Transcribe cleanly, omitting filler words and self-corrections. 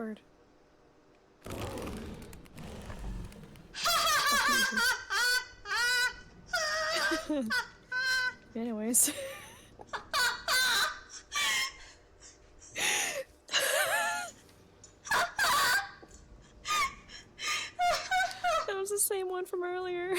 bird. Anyways. That was the same one from earlier.